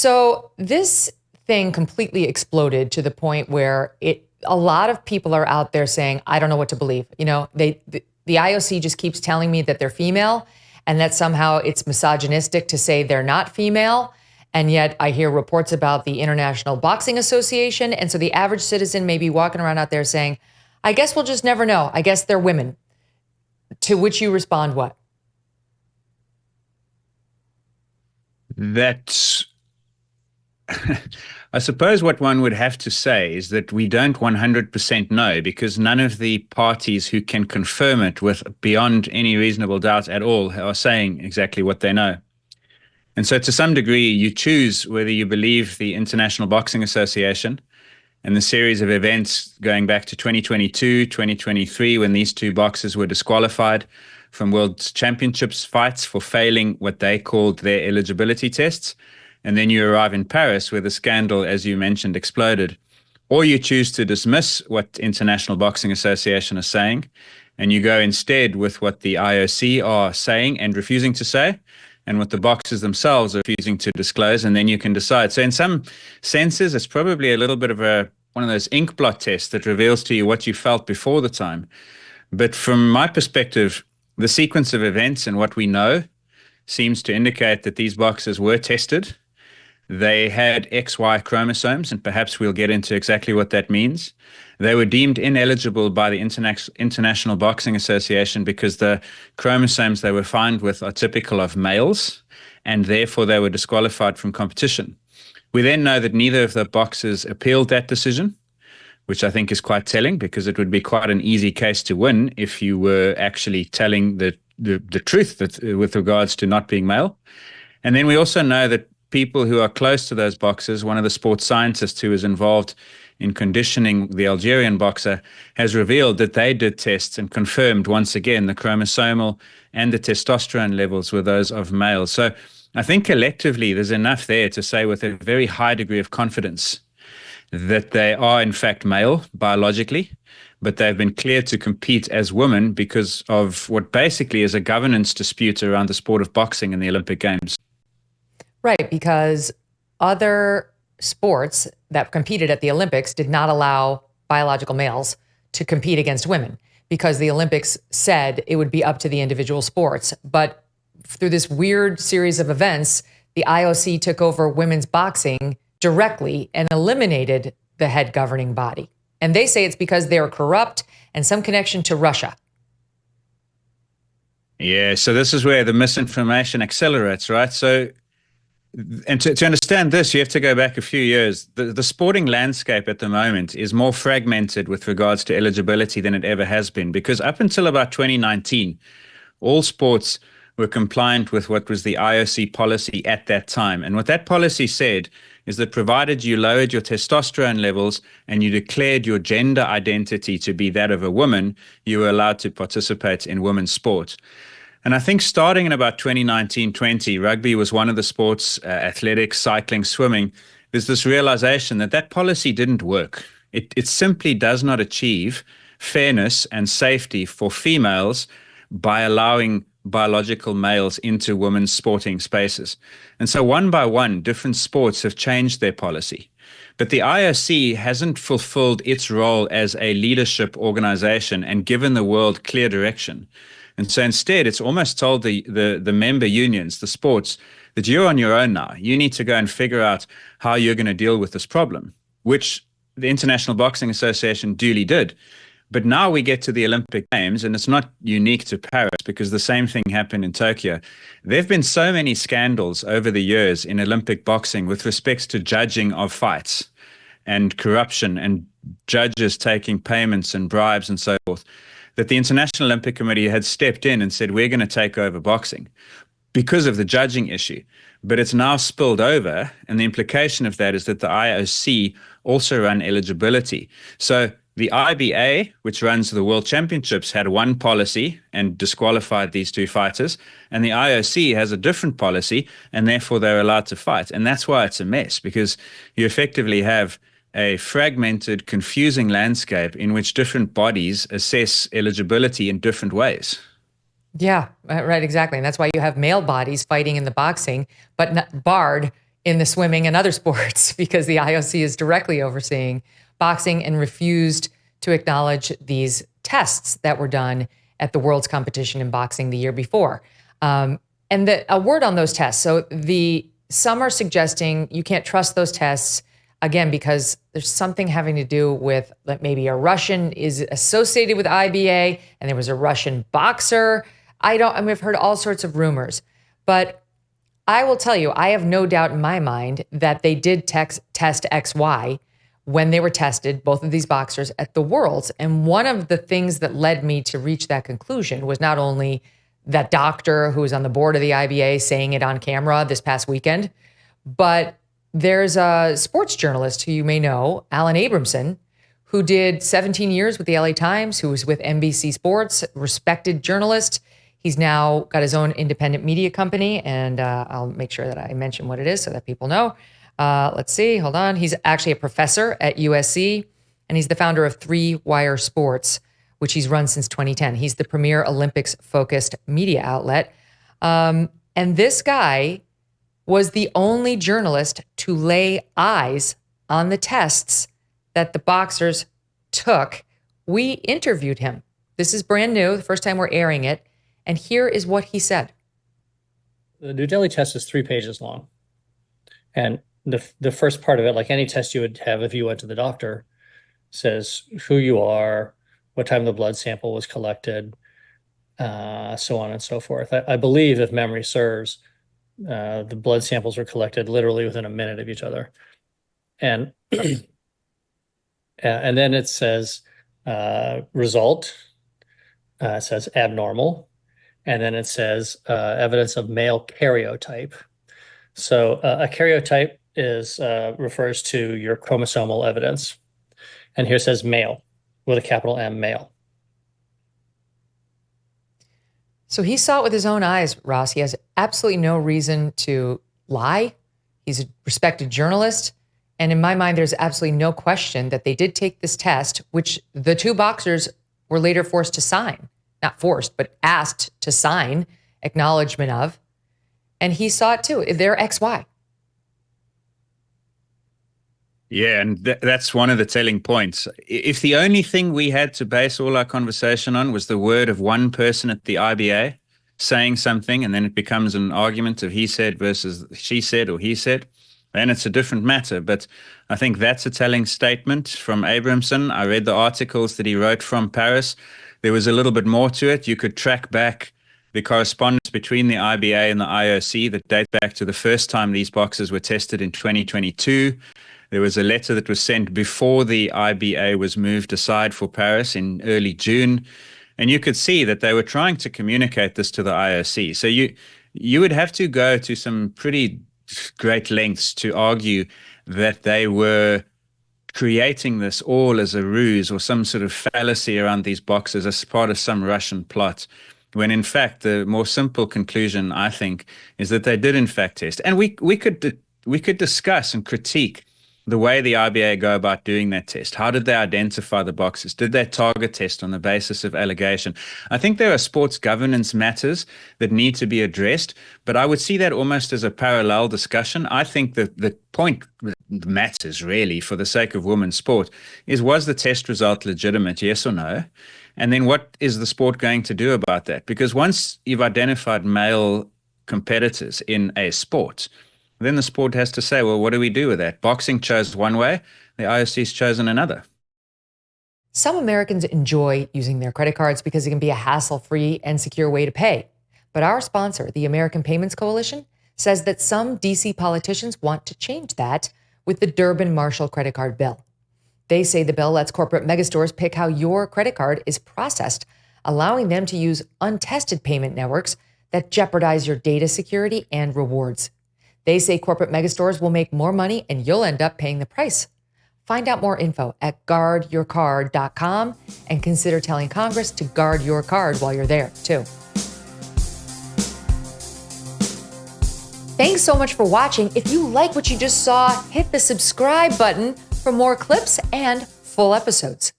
So this thing completely exploded to the point where a lot of people are out there saying, I don't know what to believe. You know, the IOC just keeps telling me that they're female and that somehow it's misogynistic to say they're not female. And yet I hear reports about the International Boxing Association. And so the average citizen may be walking around out there saying, I guess we'll just never know. I guess they're women. To which you respond what? That's, I suppose what one would have to say is that we don't 100% know, because none of the parties who can confirm it with beyond any reasonable doubt at all are saying exactly what they know. And so to some degree, you choose whether you believe the International Boxing Association and the series of events going back to 2022, 2023, when these two boxers were disqualified from World Championships fights for failing what they called their eligibility tests. And then you arrive in Paris where the scandal, as you mentioned, exploded. Or you choose to dismiss what International Boxing Association is saying, and you go instead with what the IOC are saying and refusing to say, and what the boxers themselves are refusing to disclose, and then you can decide. So in some senses, it's probably a little bit of one of those ink blot tests that reveals to you what you felt before the time. But from my perspective, the sequence of events and what we know seems to indicate that these boxers were tested. They had XY chromosomes, and perhaps we'll get into exactly what that means. They were deemed ineligible by the International Boxing Association because the chromosomes they were found with are typical of males, and therefore they were disqualified from competition. We then know that neither of the boxers appealed that decision, which I think is quite telling, because it would be quite an easy case to win if you were actually telling the truth with regards to not being male. And then we also know that people who are close to those boxers, one of the sports scientists who was involved in conditioning the Algerian boxer, has revealed that they did tests and confirmed once again the chromosomal and the testosterone levels were those of males. So I think collectively there's enough there to say with a very high degree of confidence that they are in fact male biologically, but they've been cleared to compete as women because of what basically is a governance dispute around the sport of boxing in the Olympic Games. Right, because other sports that competed at the Olympics did not allow biological males to compete against women because the Olympics said it would be up to the individual sports. But through this weird series of events, the IOC took over women's boxing directly and eliminated the head governing body. And they say it's because they're corrupt and some connection to Russia. Yeah, so this is where the misinformation accelerates, right? So, and to understand this, you have to go back a few years. The sporting landscape at the moment is more fragmented with regards to eligibility than it ever has been, because up until about 2019, all sports were compliant with what was the IOC policy at that time. And what that policy said is that provided you lowered your testosterone levels and you declared your gender identity to be that of a woman, you were allowed to participate in women's sport. And I think starting in about 2019-20, rugby was one of the sports, athletics, cycling, swimming. There's this realization that that policy didn't work. It simply does not achieve fairness and safety for females by allowing biological males into women's sporting spaces. And so one by one, different sports have changed their policy. But the IOC hasn't fulfilled its role as a leadership organization and given the world clear direction. And so instead, it's almost told the member unions, the sports, that you're on your own now. You need to go and figure out how you're going to deal with this problem, which the International Boxing Association duly did. But now we get to the Olympic Games, and it's not unique to Paris because the same thing happened in Tokyo. There have been so many scandals over the years in Olympic boxing with respect to judging of fights and corruption and judges taking payments and bribes and so forth, that the International Olympic Committee had stepped in and said, we're going to take over boxing because of the judging issue. But it's now spilled over, and the implication of that is that the IOC also run eligibility. So the IBA, which runs the World Championships, had one policy and disqualified these two fighters, and the IOC has a different policy, and therefore they're allowed to fight. And that's why it's a mess, because you effectively have a fragmented, confusing landscape in which different bodies assess eligibility in different ways. Yeah, right, exactly. And that's why you have male bodies fighting in the boxing, but not barred in the swimming and other sports because the IOC is directly overseeing boxing and refused to acknowledge these tests that were done at the world's competition in boxing the year before. And a word on those tests. So some are suggesting you can't trust those tests, again, because there's something having to do with that maybe a Russian is associated with IBA and there was a Russian boxer. I've heard all sorts of rumors, but I will tell you, I have no doubt in my mind that they did test XY when they were tested, both of these boxers, at the Worlds. And one of the things that led me to reach that conclusion was not only that doctor who was on the board of the IBA saying it on camera this past weekend, but there's a sports journalist who you may know, Alan Abramson, who did 17 years with the LA Times, who was with NBC Sports, respected journalist. He's now got his own independent media company, and I'll make sure that I mention what it is so that people know. Let's see, hold on. He's actually a professor at USC, and he's the founder of Three Wire Sports, which he's run since 2010. He's the premier Olympics-focused media outlet. And this guy was the only journalist to lay eyes on the tests that the boxers took. We interviewed him. This is brand new, the first time we're airing it. And here is what he said. The New Delhi test is 3 pages long. And the first part of it, like any test you would have if you went to the doctor, says who you are, what time the blood sample was collected, so on and so forth. I believe, if memory serves, the blood samples were collected literally within a minute of each other. And and then it says result, it says abnormal, and then it says evidence of male karyotype. So a karyotype refers to your chromosomal evidence. And here it says male with a capital M, male. So he saw it with his own eyes, Ross. He has absolutely no reason to lie. He's a respected journalist. And in my mind, there's absolutely no question that they did take this test, which the two boxers were later forced to sign. Not forced, but asked to sign acknowledgement of. And he saw it too. They're XY. Yeah, and that's one of the telling points. If the only thing we had to base all our conversation on was the word of one person at the IBA saying something, and then it becomes an argument of he said versus she said or he said, then it's a different matter. But I think that's a telling statement from Abramson. I read the articles that he wrote from Paris. There was a little bit more to it. You could track back the correspondence between the IBA and the IOC that date back to the first time these boxers were tested in 2022. There was a letter that was sent before the IBA was moved aside for Paris in early June. And you could see that they were trying to communicate this to the IOC. So you would have to go to some pretty great lengths to argue that they were creating this all as a ruse or some sort of fallacy around these boxers as part of some Russian plot, when in fact the more simple conclusion, I think, is that they did in fact test. And we could discuss and critique the way the IBA go about doing that test. How did they identify the boxers? Did they target test on the basis of allegation? I think there are sports governance matters that need to be addressed, but I would see that almost as a parallel discussion. I think that the point that matters really for the sake of women's sport is, was the test result legitimate, yes or no? And then what is the sport going to do about that? Because once you've identified male competitors in a sport, then the sport has to say, well, what do we do with that? Boxing chose one way, the IOC's chosen another. Some Americans enjoy using their credit cards because it can be a hassle-free and secure way to pay. But our sponsor, the American Payments Coalition, says that some DC politicians want to change that with the Durbin-Marshall credit card bill. They say the bill lets corporate megastores pick how your credit card is processed, allowing them to use untested payment networks that jeopardize your data security and rewards. They say corporate megastores will make more money and you'll end up paying the price. Find out more info at guardyourcard.com and consider telling Congress to guard your card while you're there, too. Thanks so much for watching. If you like what you just saw, hit the subscribe button for more clips and full episodes.